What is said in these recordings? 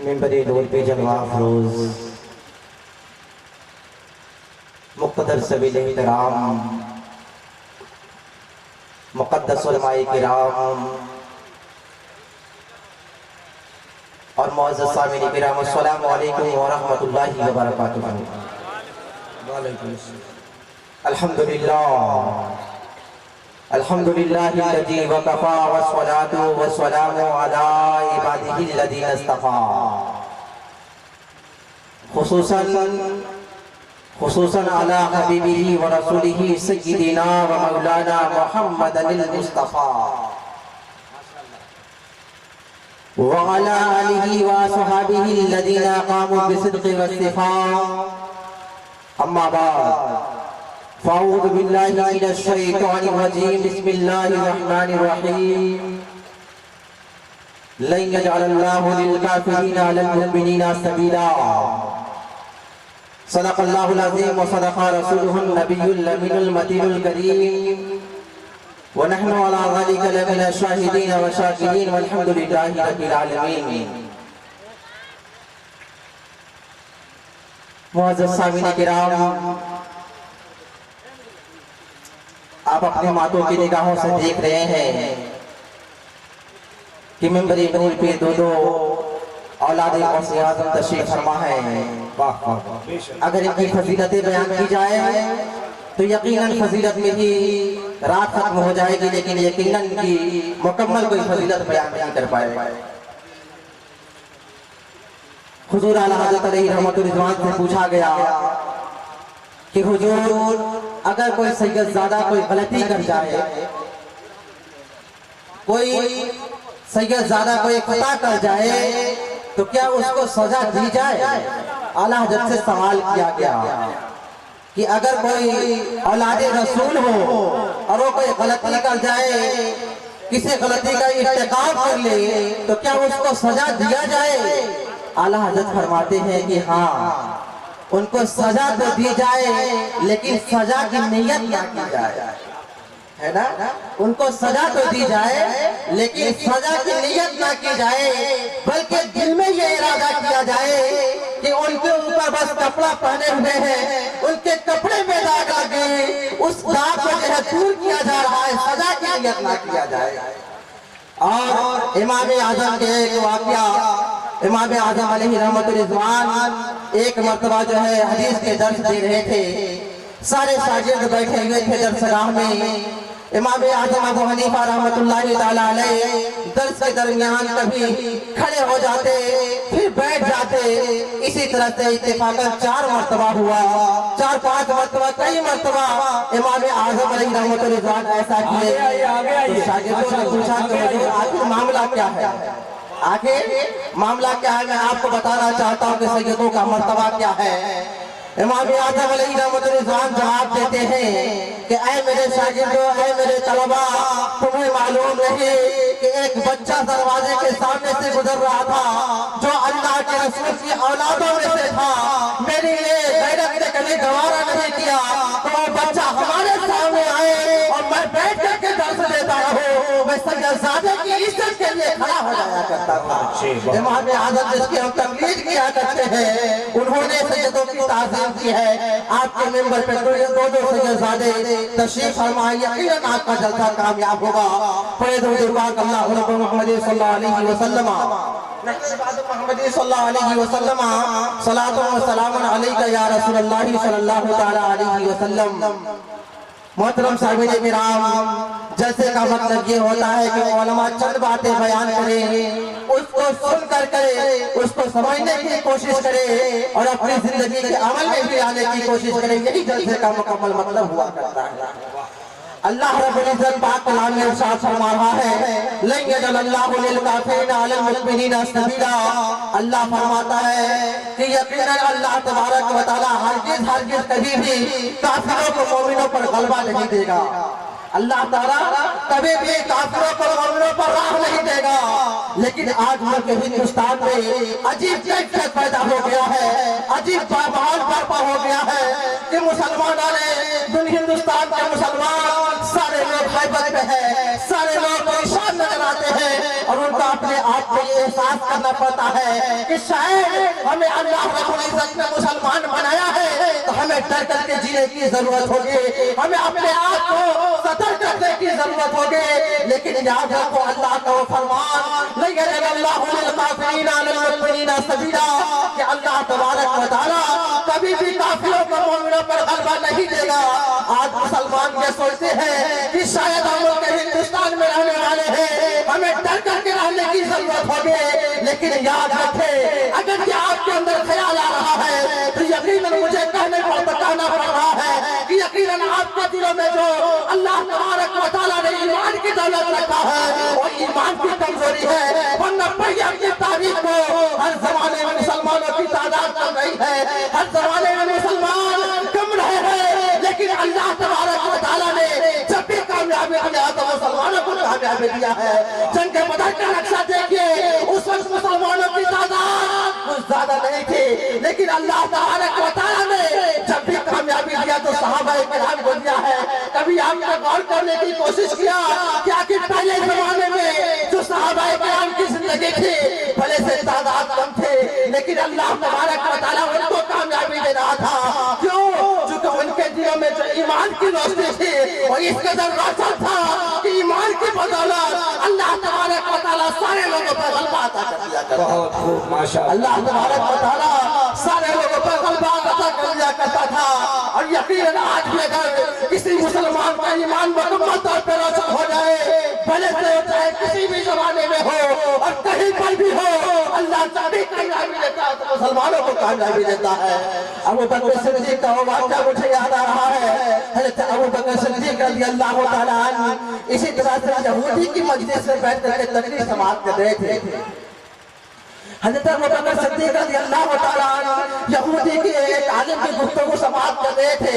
منبر نور پہ جلوہ افروز مقتدر سبیل احترام مقدس علماء کرام اور معزز سامعین کرام، السلام علیکم ورحمۃ اللہ وبرکاتہ۔ الحمدللہ الحمدللہ الذی وکفا والصلاة والسلام علی عبادہ الذین اصطفیٰ، خصوصاً علی حبیبہ ورسولہ سیدنا و مولانا محمد المصطفیٰ وعلى آلہ وصحابہ الذین قاموا بصدق واصطفاء، اما بعد فاعوذ باللہ من الشیطان الرجیم، بسم اللہ الرحمن الرحیم، لن یجعل اللہ للکافرین علی المؤمنین سبیلا، صدق اللہ العظیم وصدق رسولہ النبی الامین المتین الکریم، ونحن على ذلك لمن الشاهدين والشاكرين والحمد لله رب العالمين۔ معزز سامعین کرام، آپ اپنے ماتوں کی نگاہوں سے دیکھ رہے ہیں کہ منبر نور پہ دو اولاد غوث اعظم تشریف فرما ہے۔ اگر ان کی فضیلتیں بیان کی جائے تو یقیناً فضیلت میں ہی رات ختم ہو جائے گی، لیکن یقیناً کی مکمل کوئی فضیلت بیان نہیں کر پائے۔ حضور اعلیٰ حضرت علیہ رحمت الرضوان سے پوچھا گیا کہ حضور اگر کوئی سید زادہ کوئی غلطی کر جائے، کوئی سید زادہ کوئی خطا کر جائے تو کیا اس کو سزا دی جائے؟ اعلیٰ حضرت سے سوال کیا گیا کہ اگر کوئی اولاد رسول ہو اور وہ کوئی غلطی کر جائے، کسی غلطی کا ارتکاب کر لے تو کیا اس کو سزا دیا جائے؟ اعلیٰ حضرت فرماتے ہیں کہ ہاں، ان کو سزا تو دی جائے لیکن سزا کی نیت نہ کی جائے، ہے نا؟ ان کو سزا تو دی جائے لیکن سزا کی نیت نہ کی جائے، بلکہ دل میں یہ ارادہ کیا جائے کہ ان کے اوپر بس کپڑا پہنے ہوئے ہیں، ان کے کپڑے میں داغ لگے، اس داغ کو جو ہے دور کیا جا رہا ہے، سزا کی نیت نہ کیا جائے۔ اور امام اعظم کے ایک واقعہ، امام اعظم علیہ رحمت الرضوان ایک مرتبہ جو ہے حدیث کے درس دے رہے تھے، سارے شاگرد بیٹھے ہوئے تھے درسگاہ میں۔ امام اعظم ابو حنیفہ رحمت اللہ تعالیٰ علیہ درس کے درمیان کبھی کھڑے ہو جاتے پھر بیٹھ جاتے، اسی طرح سے اتفاقاً 4 مرتبہ ہوا، 4-5 مرتبہ، کئی مرتبہ امام اعظم علیہ رحمت الرضوان ایسا کیے۔ تو شاگردوں نے پوچھا کہ حضور آخر معاملہ کیا ہے؟ آخر معاملہ کیا ہے؟ میں آپ کو بتانا چاہتا ہوں کہ سیدوں کا مرتبہ کیا ہے۔ امام اعظم علیہ رحمت الرضوان جواب دیتے ہیں کہ اے میرے شاگردوں، اے میرے طلبہ، تمہیں معلوم نہیں کہ ایک بچہ دروازے کے سامنے سے گزر رہا تھا جو اللہ کے رسول کی اولادوں میں سے تھا، میری یہ غیرت نے کبھی گوارا نہیں کیا تو وہ بچہ ہمارے سامنے آئے اور میں بیٹھ کر کے درس دیتا رہوں، میں سیدزادے کی عزت کے لیے کھڑا ہو جایا کرتا تھا۔ امام اعظم جس کی ہم تقلید کیا کرتے ہیں، انہوں نے سیدوں کی تعظیم کی ہے۔ آپ کے ممبر پہ دو سیدزادے تشریف فرمائے، یقیناً آپ کا جلسہ کامیاب ہوگا۔ پڑھے درود پاک اللہ رب محمد صلی اللہ علیہ وسلم، محمد صلی اللہ علیہ وسلم، صلاۃ و سلام علیکہ یا رسول اللہ صلی اللہ تعالی علیہ وسلم۔ محترم سامعین کرام، جلسے کا مطلب یہ ہوتا ہے کہ علماء چند باتیں بیان کریں، اس کو سن کر کرے، اس کو سمجھنے کی کوشش کرے اور اپنی زندگی کے عمل میں بھی آنے کی کوشش کرے، یہی جلسے کا مکمل مطلب ہوا کرتا ہے۔ اللہ رب العزت پاک کلام میں ارشاد فرما رہا ہے، لن یجعل اللہ للکافرین علی المؤمنین سبیلا۔ اللہ فرماتا ہے کہ یقیناً اللہ تبارک و تعالی ہرگز کبھی بھی کافروں کو مومنوں پر غلبہ نہیں دے گا۔ اللہ تعالیٰ کبھی بھی کافروں کو مومنوں پر راہ نہیں دے گا۔ لیکن آج ملک ہندوستان میں عجیب کیفیت پیدا ہو گیا ہے، عجیب ماحول برپا ہو گیا ہے کہ مسلمانوں نے ہندوستان کے مسلمان سارے لوگ غیبت پہ ہیں، سارے لوگ پریشان نظر آتے ہیں اور ان کا اپنے آپ کو یہ एहसास करना पड़ता है कि शायद हमें अल्लाह रब्बुल इज्जत ने मुसलमान बनाया है तो हमें डर करके जीने की जरूरत होगी, हमें अपने आप को सतर्क करने की जरूरत होगी। लेकिन याद रखो अल्लाह का वो फरमान नहीं है अल्लाह सबीरा कि अल्लाह तबारक व तआला कभी भी काफिरों को मोमिनों पर गलबा नहीं देगा। आज मुसलमान ये सोचते हैं कि शायद हम लोग हिंदुस्तान में रहने वाले हैं, हमें डर करके रहने की जरूरत होगी। लेकिन याद रखें अगर ये आपके अंदर ख्याल आ रहा है तो यकीनन मुझे कहने पर बताना पड़ रहा है कि यकीनन आपके दिलों में जो अल्लाह तबारक व तआला ने ईमान की दौलत रखा है वो ईमान की कमजोरी है। वरना पढ़िए की तारीख को हर जमाने में मुसलमानों की तादाद कम रही है, हर जमाने में मुसलमान कम रहे हैं, लेकिन अल्लाह तबारक व तआला ने जब भी कामयाबी दिया तो मुसलमानों को कामयाबी दिया है। जंग के बदर का नक्शा देखिए, उस वक्त मुसलमानों की तादाद कुछ ज्यादा नहीं थी, लेकिन अल्लाह तबारक व तआला ने जब भी कामयाबी दिया तो सहाबाए किराम को दिया है। कभी आपने गौर करने की कोशिश किया कि आखिर पहले जमाने में जो सहाबाए किराम की जिंदगी थी भले से तादाद कम थे, लेकिन अल्लाह तबारक व तआला उनको कामयाबी दे रहा था। क्यों? क्योंकि उनके दिलों में जो ईमान की रोशनी थी वो इस कदर रोशन था कि ईमान की बदौलत अल्लाह तबारक व तआला सारे लोगों पर गलबा अता कर दिया करता। बहुत खूब माशाअल्लाह। अल्लाह तबारक व तआला सारे लोगों पर गलबा अता कर दिया करता था। और यकीनन आज भी अगर किसी मुसलमान का ईमान मुकम्मल तौर पर रोशन हो जाए, भले से चाहे किसी भी जमाने में हो और कहीं पर भी हो, अल्लाह तभी कामयाबी देता है तो मुसलमानों को कामयाबी देता है। अबू बकर सिद्दीक का वाक़या मुझे याद आ रहा है। हज़रत अबू बकर सिद्दीक रज़ियल्लाहु तआला अन्हु इसी तरह से यहूदी की मजलिस में बैठ करके तकरीर समाअत कर रहे थे। हज़रत अबू बकर सिद्दीक रज़ियल्लाहु तआला अन्हु यहूदी के एक आलिम की गुफ्तगू समाअत कर रहे थे।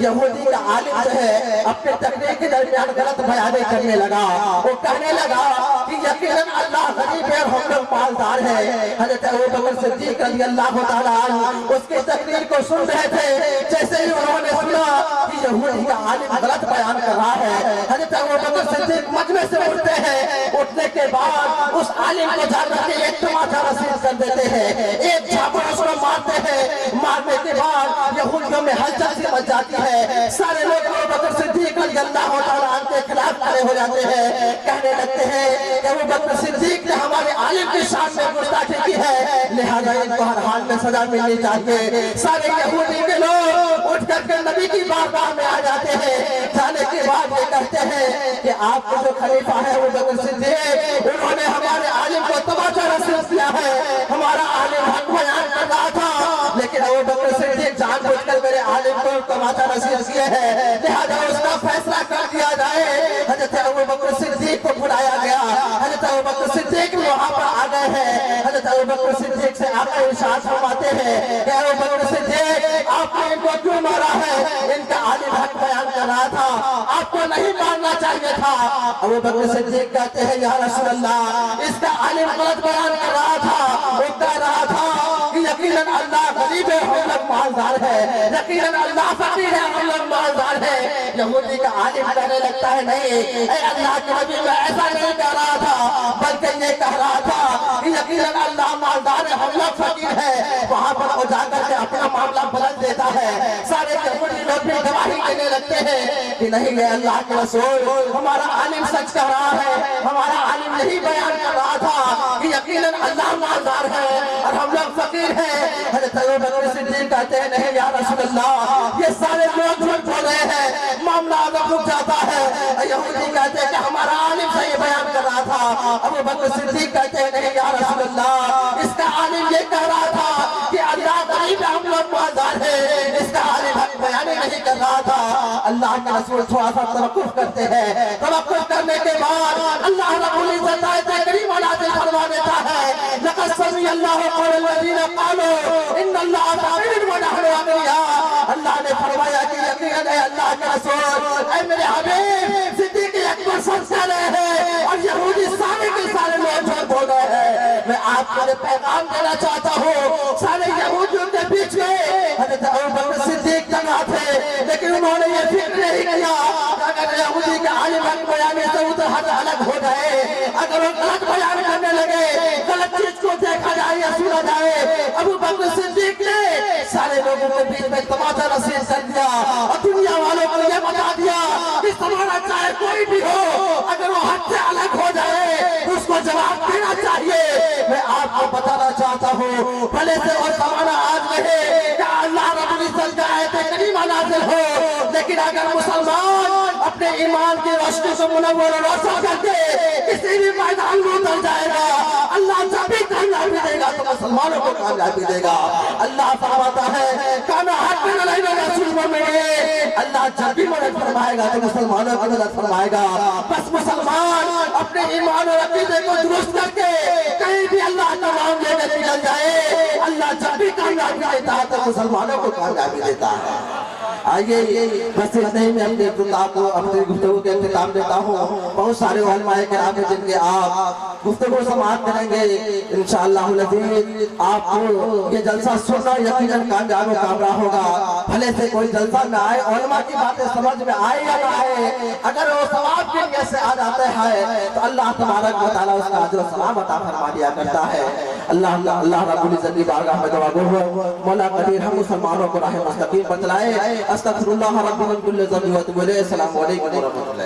यहूदी का आलिम जो है अपने तकरीर के दरमियान गलत बयानी करने लगा। वो कहने लगा कि यकीनन अल्लाह गरीब है और हम लोग मालदार हैं। हज़रत अबू बकर सिद्दीक रज़ियल्लाहु तआला अन्हु उसकी तकरीर को सुन रहे थे। जैसे ही उन्होंने सुना कि यहूदी का आलिम गलत बयान कर रहा है, हज़रत अबू बकर सिद्दीक मजमे से उठते हैं। उठने के बाद उस आलिम को जाकर के एक तमाचा कर देते हैं, एक झापड़ उसको मारते हैं। मारने के बाद यहूदियों में हलचल सी मच जाती है। सारे लोग अबू बकर सिद्दीक रज़ियल्लाहु तआला अन्हु के खिलाफ खड़े हो जाते हैं। कहने लगते हैं कि अबू बकर सिद्दीक ने हमारे आलिम की शान में गुस्ताखी की है, लिहाजा इनको हर हाल में सजा मिलनी चाहिए। सारे यहूदी के लोग उठ करके नबी की बारगाह में आ जाते हैं। जाने के बाद ये कहते हैं कि आपको जो खलीफा है अबू बकर सिद्दीक, उन्होंने हमारे आलिम को तमाचा रसीद किया है। हमारा आलिम हक बयान कर रहा था, लेकिन अबू बकर सिद्दीक जानबूझकर मेरे आलिम को तमाचा रसीद किए हैं, लिहाजा उसका फैसला कर दिया जाए। हज़रत अबू बकर सिद्दीक को बुलाया गया। हज़रत अबू बकर सिद्दीक वहां पर आ गए हैं। हज़रत अबू बकर सिद्दीक से आकर इरशाद फरमाते हैं कि अबू बकर सिद्दीक आपने इनको क्यों मारा है? इनका आलिम हक बयान कर रहा था, आपको नहीं मारना चाहिए था। अबू बकर सिद्दीक कहते हैं या रसूल अल्लाह, इसका आलिम गलत बयान कर रहा था। वो कह रहा था कि यकीनन अल्लाह गरीब है, हम लोग मालदार है, यकीनन अल्लाह फकीर है, हम लोग मालदार है। यहूदी का आलिम कहने लगता है नहीं, अल्लाह के नबी में ऐसा नहीं कह रहा था, बल्कि ये कह रहा था कि यकीनन अल्लाह मालदार है, हम लोग फकीर है। वहां पर वो जाकर के अपना मामला बदल देता है। सारे यहूदी लोग भी गवाही देने लगते हैं कि नहीं ये अल्लाह के रसूल, हमारा आलिम सच कह रहा है, हमारा आलिम यही बयान कर रहा था कि यकीनन अल्लाह मालदार है और हम लोग फकीर हैं। हज़रत अबू बकर सिद्दीक कहते हैं नहीं या रसूल अल्लाह, ये सारे लोग झूठ बोल रहे हैं, मामला आगे रुक जाता है। यहूदी कहते हैं कि हमारा आलिम सही बयान कर रहा था। अबू बकर सिद्दीक कहते हैं नहीं या रसूल अल्लाह, इसका आलिम ये कह रहा था कि अल्लाह गरीब है, हम लोग मालदार है, इसका आलिम हक बयान नहीं कर रहा था। अल्लाह के रसूल थोड़ा सा तवक्कुफ करते हैं। तवक्कुफ करने के बाद अल्लाह रब्बुल इज्जत आयत करीमा नाज़िल फरमा देता है, लक़द समी अल्लाहु क़ौलल लज़ीना क़ालू इन्नल्लाहा ग़नीय्युन व नहनु अग़निय्या। अल्लाह ने फरमाया कि यकीनन है अल्लाह के रसूल, ऐ मेरे हबीब सिद्दीक़ अकबर सच कह रहे हैं और यहूदी सारे के सारे लोग झूठ बोल रहे हैं। मैं आपको ये पैगाम देना चाहता हूँ, सारे यहूदियों के बीच में हज़रत अबू बकर सिद्दीक जगह थे, लेकिन उन्होंने ये फिक्र नहीं किया अगर यहूदी के आलिम हक बयान से उधर हट अलग हो गए, अगर वो गलत बयान करने लगे, गलत دیکھا جائے یا سنا جائے ابو بکر صدیق نے سارے لوگوں کے بیچ میں تماشا رسید کر دیا اور دنیا والوں کو یہ بتا دیا کہ تمہارا چاہے کوئی بھی ہو اگر وہ حد سے الگ ہو جائے اس کو جواب دینا چاہیے. میں آپ کو بتانا چاہتا ہوں بھلے سے اور زمانہ آج رہے کہ اللہ رب العزت کا آیت کریمہ نازل ہو لیکن اگر مسلمان اپنے ایمان کی روشنی کو منور اور روشن کر کے کسی بھی میدان میں اتر جائے گا اللہ جب بھی کامیابی دے گا تو مسلمانوں کو کامیابی دے گا. اللہ فرماتا ہے کانا حق میں نہیں لگا سلموں میں اللہ جب بھی مدد فرمائے گا تو مسلمانوں کی مدد فرمائے گا. بس مسلمان اپنے ایمان اور عقیدے کو درست کر کے کہیں بھی اللہ کا نام لے کر نکل جائے اللہ جب بھی کامیابی دیتا ہے تو مسلمانوں کو کامیابی دیتا ہے. آئیے بس اتنے ہی میں اپنے گفتگو کے اختتام دیتا ہوں. بہت سارے علماء کرام ہیں جن کے آپ گفتگو سماعت کریں گے انشاءاللہ العزیز. آپ کو یہ جلسہ سننا یقیناً کامیاب و کامرا ہوگا. بھلے سے کوئی جلسہ نہ آئے علماء کی باتیں سمجھ میں آئے یا نہ آئے اگر وہ ثواب کے لیے سے آ جاتے ہیں تو اللہ تبارک و تعالیٰ اس کا اجر و ثواب عطا فرما دیا کرتا ہے. اللہ رب العزت کی بارگاہ میں دعا گو ہو مولا قدیر ہم مسلمانوں کو راہ مستقیم پر چلائے. استغفر اللہ رب من کل ذنب و اتوب الیہ. السلام علیکم ورحمۃ اللہ.